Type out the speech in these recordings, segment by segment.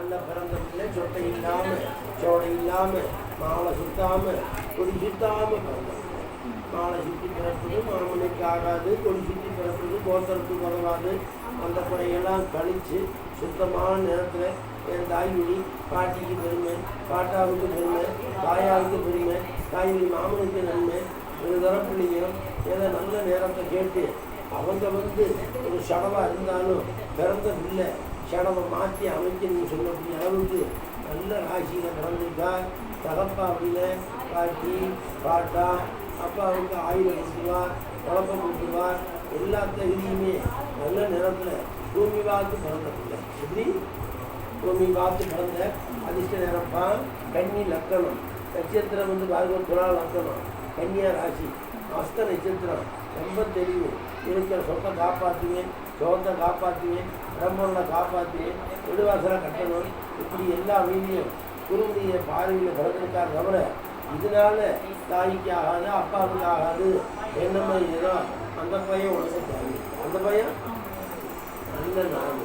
நல்ல பிறந்த பிள்ளை சொட்டை இல்லாமல் சோடை இல்லாமல் மாலை சுத்தாமல் கொடி சுத்தாமல் பிறந்தது. மாலை சுற்றி பிறப்பது மாமனுக்கு ஆகாது, கொடி சுற்றி பிறப்பது கோத்தரத்துக்கு உதவாது. அந்த குறையெல்லாம் கழித்து சுத்தமான நேரத்தில் என் தாய்மொழி பாட்டிக்கு பெருமை, பாட்டாவுக்கு பெருமை, தாயாவுக்கு பெருமை, தாய்மொழி மாமனுக்கு நன்மை. ஒரு தரப்புள்ளையும் ஏதோ நல்ல நேரத்தை கேட்டு அவங்க ஒரு சடவாக இருந்தாலும் பிறந்த பிள்ளை சடவை மாற்றி அமைக்கணும்னு சொல்லக்கூடிய அளவுக்கு நல்ல ராசியில் பிறந்திருக்கா. தகப்பா அப்படின்னா பாட்டி பாட்டா அப்பாவுக்கு ஆயுதம் கொடுத்துருவார், குழப்பம் கொடுத்துருவார். எல்லா தகுதியுமே நல்ல நேரத்தில் பூமி பார்த்து பிறந்த பிள்ளை. எப்படி பூமி பார்த்து பிறந்த அதிர்ஷ்ட நேரப்பா. கன்னி லக்கணம், நட்சத்திரம் பாருங்க துலா லக்கணம், கன்னியா ராசி, அஸ்த நட்சத்திரம். ரொம்ப தெளிவு இருக்கிற சொத்தை காப்பாற்றுவேன், சோத்தை காப்பாற்றுவேன், பிரம்மனை காப்பாற்றுவேன், விடுவாசலை கட்டணும். இப்படி எல்லா வீட்லையும் குருவுடைய பார்வையில் பிறந்திருக்கார். தவிர இதனால தாய்க்கு ஆகாது, அப்பாவுக்கு ஆகாது. என்னம்மா ஏதோ அந்த பையன் உனக்கு தேவை, அந்த பையன் நல்ல நாள்.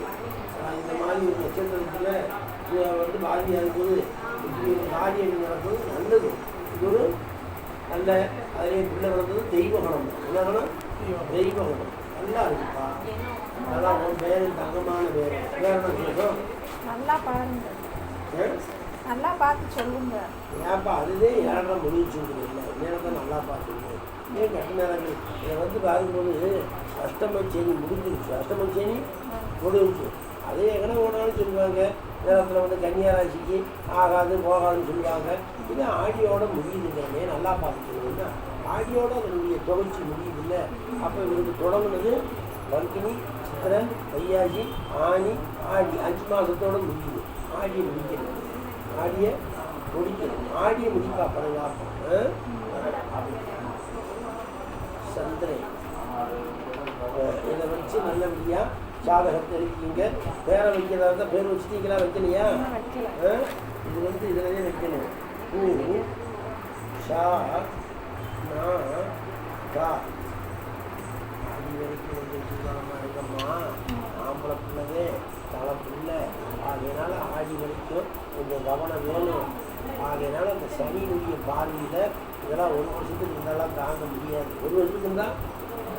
இந்த மாதிரி ஒரு நட்சத்திரத்தில் பாதியாக இருக்கும்போது இப்படி ஒரு காரியம் நடப்பது நல்லது. இது ஒரு நல்ல அதிலே பிள்ளை வளர்ந்தது தெய்வ குணம். என்ன குணம்? தெய்வ குணம். நல்லா இருக்குப்பா. நல்லா உன் பேர் தங்கமான பேர். வேற என்ன சொல்லும்? நல்லா பாருங்க, நல்லா பார்த்து சொல்லுங்க. ஏன்ப்பா அதுவே ஏழரை முடிவு சொல்லுங்க. இல்லை நேரத்தை நல்லா பார்த்துங்க. ஏன் கட்ட நேரங்கள் இதை பார்க்கும்போது அஷ்டமச்சேனி முடிஞ்சிருச்சு. அஷ்டமச்சேனி முடிஞ்சிருச்சு. அதே எங்கன்னா ஓனாலும் சொல்லுவாங்க. நேரத்தில் கன்னியா ராசிக்கு ஆகாது போகாதுன்னு சொல்லுவாங்க. இது ஆடியோட முடியுதுங்க. நல்லா பார்த்துக்கணுன்னா ஆடியோட அதனுடைய தொடர்ச்சி முடியுதில்லை. அப்போ இவருக்கு தொடங்குனது பங்குனி, சித்திரன், வையாசி, ஆனி, ஆடி 5 மாதத்தோடு முடியுது. ஆடியை முடிக்கணும், ஆடியை முடிக்கணும். ஆடியை முடிப்பா பரவாயில்ல. சந்திரன் இதை வச்சு நல்லபடியாக சாதகத்தை இருக்கீங்க. பேரை வைக்கிறதா இருந்தால் பேர் வச்சுட்டீங்களா? வைக்கலையா? இது இதிலே வைக்கணும். பூ ஷா நா கா அது வரைக்கும் சுகாரமாக இருக்கம்மா. ஆம்பளை பிள்ளைவே தலை பிள்ளை. ஆகையினால ஆடி வரைக்கும் கொஞ்சம் கவனம் வேணும். ஆகையினால அந்த சனியினுடைய பார்வையில் இதெல்லாம் 1 வருஷத்துக்கு இருந்தாலும் தாங்க முடியாது. 1 வருஷத்துக்கு இருந்தால்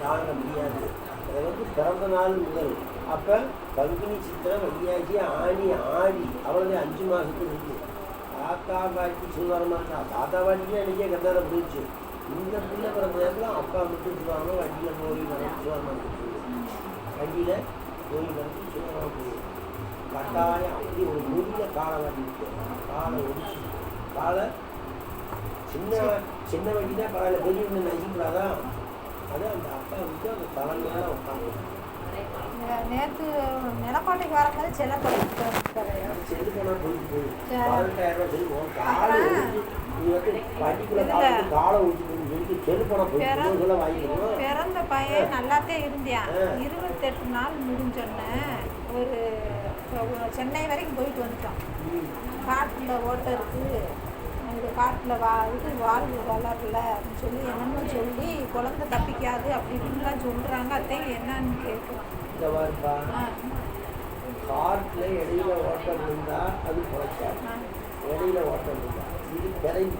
தாங்க முடியாது. அதை பிறந்த நாள் முதல் அப்போ பங்குனி, சித்திரை, வையாசி, ஆனி, ஆடி அவ்வளோதான் 5 மாதத்துக்கு இருக்குது. தாத்தா பாட்டி சுகாரமாக இருக்கா. தாத்தா பாட்டிக்கு அன்றைக்கே கட்டாத போயிடுச்சு. இந்த பிள்ளை பிறந்த நேரத்தில் அப்பா மட்டும் சுகாரமாக வண்டியில் போய் நடந்து சுகாரமாக இருக்குது. வண்டியில் போய் நடந்து சுகாரமாக போயிடும். கட்டாயம் அப்படி ஒரு முடிய காலை வண்டி இருக்கு. காலை ஒடிச்சு காலை சின்ன வண்டி தான் பரவாயில்ல, பெரிய வண்டி நசிக்கூடாதான். அது அந்த அப்பா அந்த தலைமையாக உட்காந்து நேற்று நிலப்பாட்டைக்கு வரும்போது செல்லு போனால் போயிட்டு 18,000 ரூபா செல்லுவோம். காலை நீ வண்டிக்குள்ளே காலை ஊற்றி செல்லு போனால் போயிட்டு வாங்கிக்கணும். பிறந்த பையன் நல்லாத்தான் இருந்தியான். 28 நாள் முடிஞ்சோன்னே ஒரு சென்னை வரைக்கும் போயிட்டு வந்துட்டோம். காட்டில் ஓட்ட இருக்குது, அந்த காட்டில் வாழ்வு வளரல அப்படின்னு சொல்லி என்னமோ சொல்லி குழந்தை தப்பிக்காது அப்படி இப்படின்லாம் சொல்கிறாங்க. அத்தையும் என்னன்னு கேட்குறோம். இந்த வார்ப்பா காட்டில் இடையில ஓட்டம் இருந்தால் அது குறைக்காது. இடையில ஓட்டம் இருந்தால் இது பிறவி.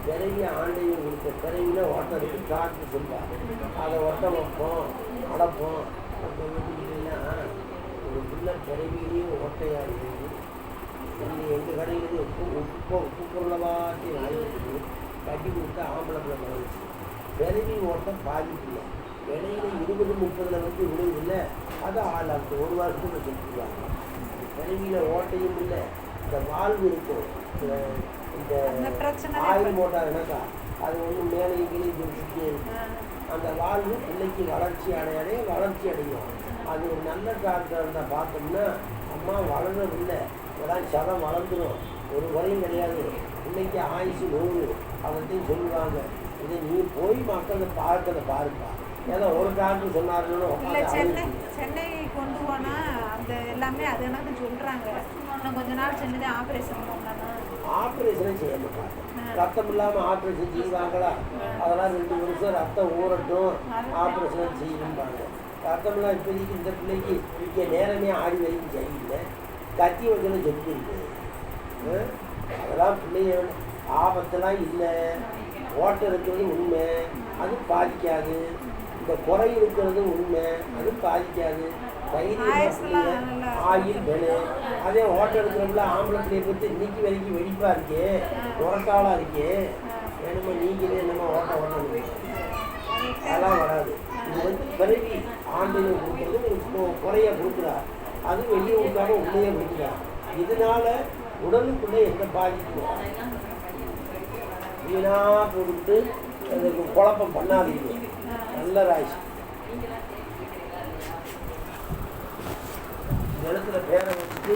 பிறவி ஆண்டையும் கொடுத்த பிறவியில் ஓட்டம் இருக்குது. காட்டு சொல்லுவார். அதை ஒட்டம் வைப்போம், அடைப்போம். அப்போ வீட்டுக்கிட்டா ஒரு பிள்ளை பிறவியிலையும் ஓட்டையாக இருக்குது. எங்கள் கடையிலேருந்து உப்பு பொருளவாட்டி வாங்கிட்டு கட்டி கொடுத்தா ஆம்பளை பிள்ளை மகிழ்ச்சி. பிறவி ஓட்டம் பாதிப்பில்லை. இடையில 20-30 விடுவதில்லை. அது ஆளாக்கு 1 வருஷத்துக்கு சொல்லிடுவாங்க. பிறவியில் ஓட்டையும் இல்லை. இந்த வாழ்வு இருக்கும். இந்த ஆயில் மோட்டார்னாக்கா அது மேலே கீழே சுற்றியே இருக்கும். அந்த வாழ்வு பிள்ளைக்கு வளர்ச்சி அடையும். அது ஒரு நல்ல டாக்டர் இருந்தால் பார்த்தோம்னா அம்மா வளரவில்லை, இதெல்லாம் சதம் வளர்ந்துடும், ஒரு குறையும் கிடையாது, பிள்ளைக்கு ஆயுசு 100 அதைத்தையும் சொல்லுவாங்க. இதை நீ போய் மக்களை பாருப்பா. ஏதோ ஒரு டாக்டர் சொன்னாருன்னு சென்னை கொண்டு போனால் அந்த எல்லாமே அது எனக்கு சொல்கிறாங்க. நான் கொஞ்ச நாள் சென்னை ஆப்ரேஷன் பண்ணானா ஆப்ரேஷனே செய்ய மாட்டாங்க. ரத்தம் இல்லாமல் ஆப்ரேஷன் செய்வாங்களா? அதெல்லாம் 2 வருஷம் ரத்தம் ஊறட்டும் ஆப்ரேஷன் செய்யணும்பாங்க. ரத்தம்லாம் இப்போதைக்கு இந்த பிள்ளைக்கு இங்கே நேரமே ஆடி வரைக்கும் சரியில்லை. கத்தி வச்சுன்னு செத்து இருக்கு. அதெல்லாம் பிள்ளைங்க ஆபத்தெல்லாம் இல்லை. ஓட்டம் இருக்கிறது உண்மை, அது பாதிக்காது. இந்த குறை இருக்கிறது உண்மை, அது பாதிக்காது. ஆயில் வேணு. அதே ஓட்டம் இருக்கிறப்பல ஆம்பளை பிள்ளையை பற்றி இன்னைக்கு வரைக்கும் வெடிப்பாக இருக்கே, உரக்காலாக இருக்கே, வேணுமா நீங்களே என்னமா ஓட்டம் ஓட்டணும், அதெல்லாம் வராது. இது பிறவி ஆண்டில் கொடுக்குறது குறைய கொடுக்குறார், அது வெளியே கொடுக்காம உள்ளே கொடுக்குறார். இதனால உடலுக்குள்ளே எந்த பாதிப்பும் வீணா போட்டு அதுக்கு குழப்பம் பண்ணாதீங்க. நல்ல ராசி இடத்துல பேரை வச்சுட்டு